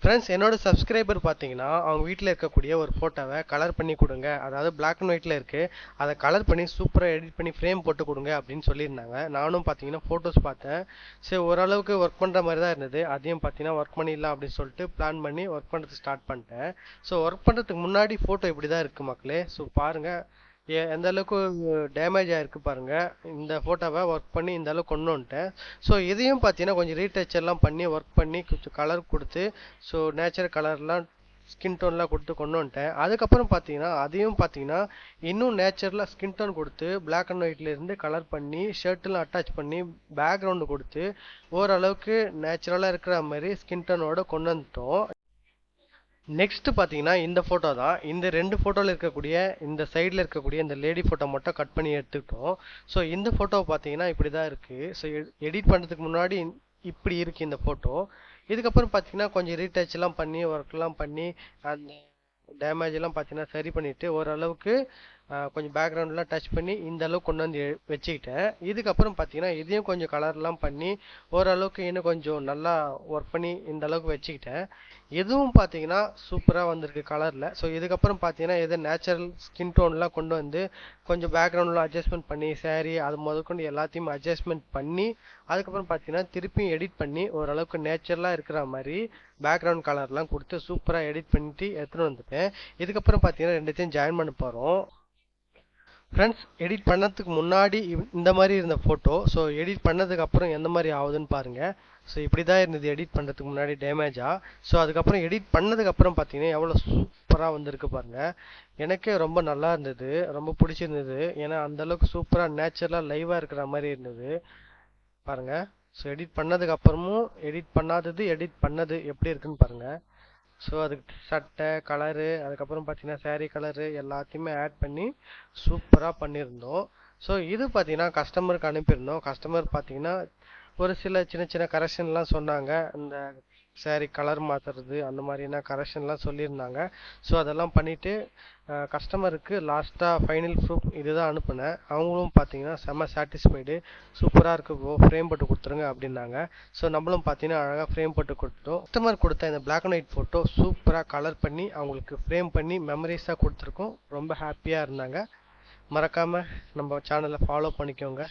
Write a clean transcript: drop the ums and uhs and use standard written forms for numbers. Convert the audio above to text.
Friends, என்னோட subscriber பார்த்தீங்கன்னா அவங்க வீட்டில் இருக்கக்கூடிய ஒரு ஃபோட்டோவை கலர் பண்ணி கொடுங்க, அதாவது பிளாக் அண்ட் ஒயிட்டில் இருக்குது, அதை கலர் பண்ணி சூப்பராக எடிட் பண்ணி ஃப்ரேம் போட்டு கொடுங்க அப்படின்னு சொல்லியிருந்தாங்க. நானும் பார்த்தீங்கன்னா ஃபோட்டோஸ் பார்த்தேன். சரி, ஓரளவுக்கு ஒர்க் பண்ணுற மாதிரி தான் இருந்தது. அதையும் பார்த்தீங்கன்னா ஒர்க் பண்ணிடலாம் அப்படின்னு சொல்லிட்டு பிளான் பண்ணி ஒர்க் பண்ணுறது ஸ்டார்ட் பண்ணிட்டேன். ஸோ ஒர்க் பண்ணுறதுக்கு முன்னாடி ஃபோட்டோ இப்படி தான் இருக்குது மக்களே. ஸோ பாருங்கள் எந்த அளவுக்கு டேமேஜ் ஆகிருக்கு பாருங்க. இந்த ஃபோட்டோவை ஒர்க் பண்ணி இந்த அளவுக்கு கொண்டு வந்துட்டேன். ஸோ இதையும் பார்த்தீங்கன்னா கொஞ்சம் ரீடச் எல்லாம் பண்ணி ஒர்க் பண்ணி கொஞ்சம் கலர் கொடுத்து, ஸோ நேச்சுரல் கலர்லாம் ஸ்கின் டோன்லாம் கொடுத்து கொண்டு வந்துட்டேன். அதுக்கப்புறம் பார்த்தீங்கன்னா அதையும் பார்த்தீங்கன்னா இன்னும் நேச்சுரலாக ஸ்கின் டோன் கொடுத்து பிளாக் அண்ட் ஒயிட்லேருந்து கலர் பண்ணி ஷர்ட்லாம் அட்டாச் பண்ணி பேக்ரவுண்டு கொடுத்து ஓரளவுக்கு நேச்சுரலாக இருக்கிற மாதிரி ஸ்கின் டோனோட கொண்டு வந்துட்டோம். நெக்ஸ்ட் பார்த்தீங்கன்னா இந்த ஃபோட்டோ தான். இந்த ரெண்டு ஃபோட்டோவில் இருக்கக்கூடிய இந்த சைடில் இருக்கக்கூடிய இந்த லேடி ஃபோட்டோ மட்டும் கட் பண்ணி எடுத்துக்கிட்டோம். ஸோ இந்த ஃபோட்டோவை பார்த்தீங்கன்னா இப்படி தான் இருக்குது. ஸோ எடிட் பண்ணுறதுக்கு முன்னாடி இப்படி இருக்குது இந்த ஃபோட்டோ. இதுக்கப்புறம் பார்த்தீங்கன்னா கொஞ்சம் ரீடச்லாம் பண்ணி ஒர்க்லாம் பண்ணி அந்த டேமேஜ் எல்லாம் பார்த்தீங்கன்னா சரி பண்ணிவிட்டு ஓரளவுக்கு கொஞ்சம் பேக்ரவுண்ட்லாம் டச் பண்ணி இந்த அளவுக்கு கொண்டு வந்து வச்சுக்கிட்டேன். இதுக்கப்புறம் பார்த்தீங்கன்னா இதையும் கொஞ்சம் கலர்லாம் பண்ணி ஓரளவுக்கு இன்னும் கொஞ்சம் நல்லா ஒர்க் பண்ணி இந்த அளவுக்கு வச்சுக்கிட்டேன். இதுவும் பார்த்தீங்கன்னா சூப்பராக வந்திருக்கு கலரில். ஸோ இதுக்கப்புறம் பார்த்தீங்கன்னா எது நேச்சுரல் ஸ்கின் டோன்லாம் கொண்டு வந்து கொஞ்சம் பேக்ரவுண்ட்லாம் அட்ஜஸ்ட்மெண்ட் பண்ணி சாரீ அது முதற்கொண்டு எல்லாத்தையும் அட்ஜஸ்ட்மெண்ட் பண்ணி அதுக்கப்புறம் பார்த்தீங்கன்னா திருப்பியும் எடிட் பண்ணி ஓரளவுக்கு நேச்சுரலாக இருக்கிற மாதிரி பேக்ரவுண்ட் கலர்லாம் கொடுத்து சூப்பராக எடிட் பண்ணிட்டு எடுத்துகிட்டு வந்துட்டேன். இதுக்கப்புறம் பார்த்தீங்கன்னா ரெண்டுத்தையும் ஜாயின் பண்ண போகிறோம். ஃப்ரெண்ட்ஸ், எடிட் பண்ணதுக்கு முன்னாடி இந்த மாதிரி இருந்த ஃபோட்டோ, ஸோ எடிட் பண்ணதுக்கு அப்புறம் எந்த மாதிரி ஆகுதுன்னு பாருங்கள். ஸோ இப்படி தான் இருந்தது எடிட் பண்ணுறதுக்கு முன்னாடி டேமேஜாக. ஸோ அதுக்கப்புறம் எடிட் பண்ணதுக்கப்புறம் பார்த்தீங்கன்னா எவ்வளோ சூப்பராக வந்திருக்கு பாருங்கள். எனக்கே ரொம்ப நல்லா இருந்தது, ரொம்ப பிடிச்சிருந்தது. ஏன்னா அந்தளவுக்கு சூப்பராக நேச்சுரலாக லைவாக இருக்கிற மாதிரி இருந்தது பாருங்கள். ஸோ எடிட் பண்ணதுக்கு அப்புறமும் எடிட் பண்ணாதது எடிட் பண்ணது எப்படி இருக்குன்னு பாருங்கள். ஸோ அதுக்கு சட்டை கலரு அதுக்கப்புறம் பார்த்தீங்கன்னா சாரீ கலரு எல்லாத்தையுமே ஆட் பண்ணி சூப்பராக பண்ணியிருந்தோம். ஸோ இது பார்த்தீங்கன்னா கஸ்டமருக்கு அனுப்பியிருந்தோம். கஸ்டமர் பார்த்தீங்கன்னா ஒரு சில சின்ன சின்ன கரெக்ஷன்லாம் சொன்னாங்க. இந்த சாரீ கலர் மாற்றுறது அந்த மாதிரினா கரெக்ஷன்லாம் சொல்லியிருந்தாங்க. ஸோ அதெல்லாம் பண்ணிவிட்டு கஸ்டமருக்கு லாஸ்ட்டாக ஃபைனல் ப்ரூஃப் இதுதான் அனுப்புனேன். அவங்களும் பார்த்தீங்கன்னா செம்ம சாட்டிஸ்ஃபைடு, சூப்பராக இருக்குது ஃப்ரேம் போட்டு கொடுத்துருங்க அப்படின்னாங்க. ஸோ நம்மளும் பார்த்தீங்கன்னா அழகாக ஃப்ரேம் போட்டு கொடுத்துட்டோம். கஸ்டமர் கொடுத்த இந்த பிளாக் அண்ட் ஒயிட் ஃபோட்டோ சூப்பராக கலர் பண்ணி அவங்களுக்கு ஃப்ரேம் பண்ணி மெமரிஸாக கொடுத்துருக்கோம். ரொம்ப ஹாப்பியாக இருந்தாங்க. மறக்காமல் நம்ம சேனலை ஃபாலோ பண்ணிக்கோங்க.